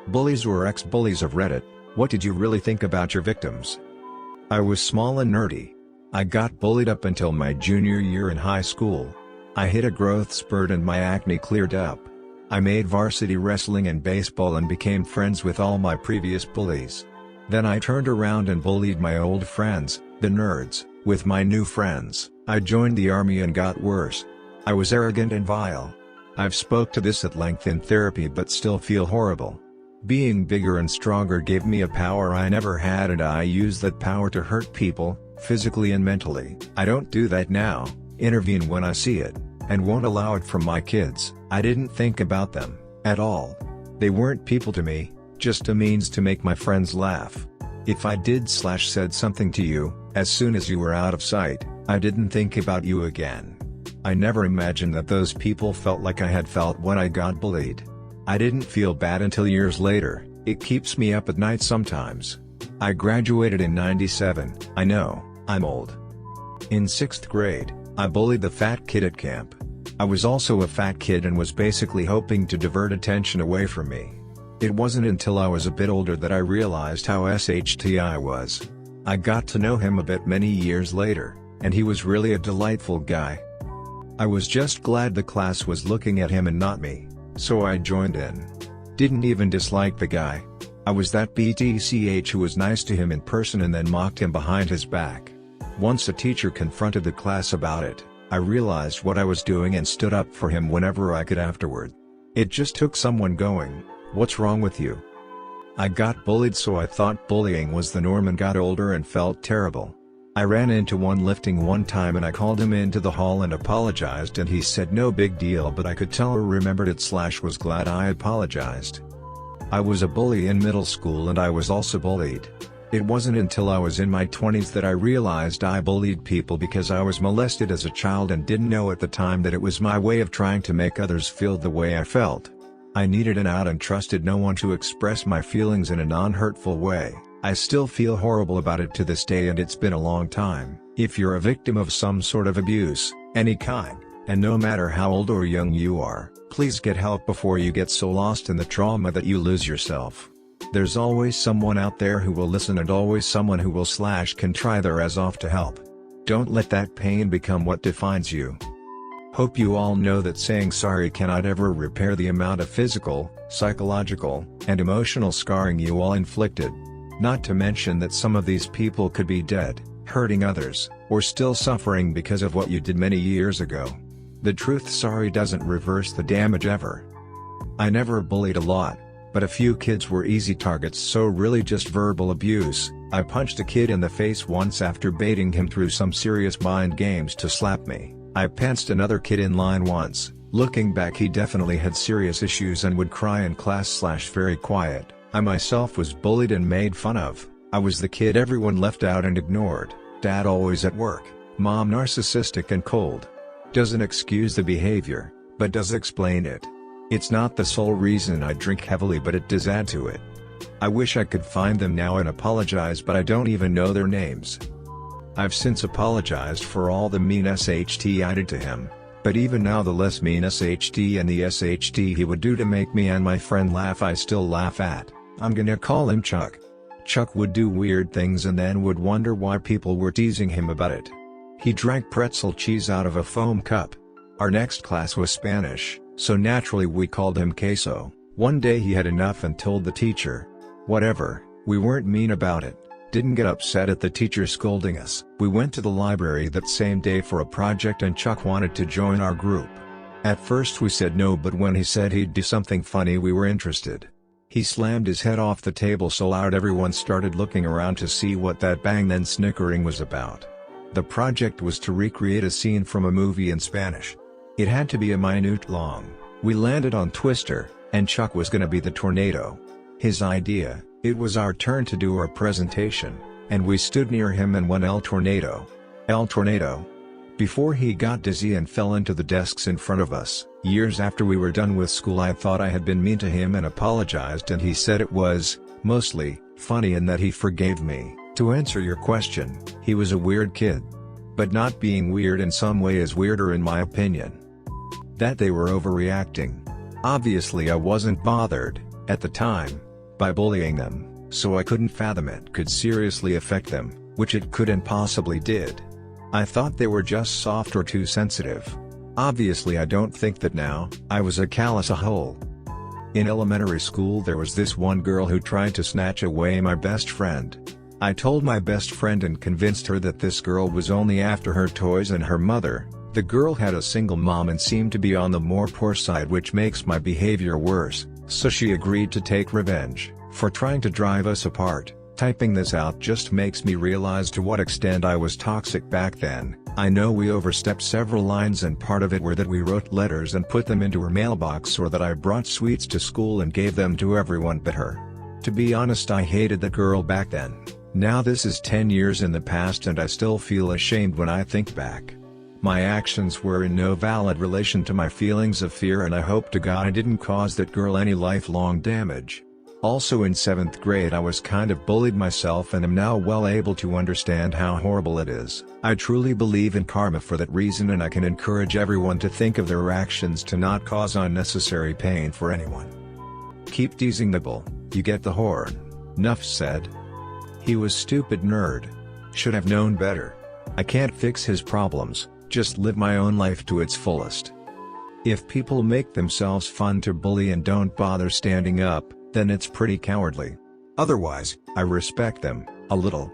Bullies or ex-bullies of Reddit, what did you really think about your victims? I was small and nerdy. I got bullied up until my junior year in high school. I hit a growth spurt and my acne cleared up. I made varsity wrestling and baseball and became friends with all my previous bullies. Then I turned around and bullied my old friends, the nerds, with my new friends. I joined the army and got worse. I was arrogant and vile. I've spoke to this at length in therapy but still feel horrible. Being bigger and stronger gave me a power I never had and I use that power to hurt people, physically and mentally. I don't do that now, intervene when I see it, and won't allow it from my kids. I didn't think about them, at all. They weren't people to me, just a means to make my friends laugh. If I did/said something to you, as soon as you were out of sight, I didn't think about you again. I never imagined that those people felt like I had felt when I got bullied. I didn't feel bad until years later. It keeps me up at night sometimes. I graduated in '97, I know, I'm old. In 6th grade, I bullied the fat kid at camp. I was also a fat kid and was basically hoping to divert attention away from me. It wasn't until I was a bit older that I realized how SHT I was. I got to know him a bit many years later, and he was really a delightful guy. I was just glad the class was looking at him and not me. So I joined in. Didn't even dislike the guy. I was that BTCH who was nice to him in person and then mocked him behind his back. Once a teacher confronted the class about it, I realized what I was doing and stood up for him whenever I could afterward. It just took someone going, "What's wrong with you?" I got bullied, so I thought bullying was the norm and got older and felt terrible. I ran into one lifting one time and I called him into the hall and apologized and he said no big deal, but I could tell he remembered it/was glad I apologized. I was a bully in middle school and I was also bullied. It wasn't until I was in my 20s that I realized I bullied people because I was molested as a child and didn't know at the time that it was my way of trying to make others feel the way I felt. I needed an out and trusted no one to express my feelings in a non-hurtful way. I still feel horrible about it to this day and it's been a long time. If you're a victim of some sort of abuse, any kind, and no matter how old or young you are, please get help before you get so lost in the trauma that you lose yourself. There's always someone out there who will listen and always someone who will/can try their ass off to help. Don't let that pain become what defines you. Hope you all know that saying sorry cannot ever repair the amount of physical, psychological, and emotional scarring you all inflicted. Not to mention that some of these people could be dead, hurting others, or still suffering because of what you did many years ago. The truth, sorry doesn't reverse the damage ever. I never bullied a lot, but a few kids were easy targets, so really just verbal abuse. I punched a kid in the face once after baiting him through some serious mind games to slap me. I pantsed another kid in line once. Looking back, he definitely had serious issues and would cry in class/very quiet. I myself was bullied and made fun of. I was the kid everyone left out and ignored. Dad always at work, mom narcissistic and cold. Doesn't excuse the behavior, but does explain it. It's not the sole reason I drink heavily, but it does add to it. I wish I could find them now and apologize, but I don't even know their names. I've since apologized for all the mean SHT I did to him, but even now the less mean SHT and the SHT he would do to make me and my friend laugh I still laugh at. I'm gonna call him Chuck. Chuck would do weird things and then would wonder why people were teasing him about it. He drank pretzel cheese out of a foam cup. Our next class was Spanish, so naturally we called him Queso. One day he had enough and told the teacher. Whatever, we weren't mean about it. Didn't get upset at the teacher scolding us. We went to the library that same day for a project and Chuck wanted to join our group. At first we said no, but when he said he'd do something funny we were interested. He slammed his head off the table so loud everyone started looking around to see what that bang then snickering was about. The project was to recreate a scene from a movie in Spanish. It had to be a minute long. We landed on Twister, and Chuck was gonna be the tornado. His idea. It was our turn to do our presentation, and we stood near him and went El Tornado. El Tornado. Before he got dizzy and fell into the desks in front of us. Years after we were done with school I thought I had been mean to him and apologized, and he said it was, mostly, funny and that he forgave me. To answer your question, he was a weird kid. But not being weird in some way is weirder in my opinion. That they were overreacting. Obviously I wasn't bothered, at the time. by bullying them, so I couldn't fathom it could seriously affect them, which it could and possibly did. I thought they were just soft or too sensitive. Obviously I don't think that now. I was a callous hole. In elementary school there was this one girl who tried to snatch away my best friend. I told my best friend and convinced her that this girl was only after her toys and her mother. The girl had a single mom and seemed to be on the more poor side, which makes my behavior worse, so she agreed to take revenge for trying to drive us apart. Typing this out just makes me realize to what extent I was toxic back then. I know we overstepped several lines, and part of it were that we wrote letters and put them into her mailbox, or that I brought sweets to school and gave them to everyone but her. To be honest, I hated that girl back then. Now this is 10 years in the past and I still feel ashamed when I think back. My actions were in no valid relation to my feelings of fear, and I hope to God I didn't cause that girl any lifelong damage. Also in 7th grade I was kind of bullied myself and am now well able to understand how horrible it is. I truly believe in karma for that reason, and I can encourage everyone to think of their actions to not cause unnecessary pain for anyone. Keep teasing the bull, you get the horn. Nuff said. He was stupid nerd. Should have known better. I can't fix his problems, just live my own life to its fullest. If people make themselves fun to bully and don't bother standing up, then it's pretty cowardly. Otherwise, I respect them, a little.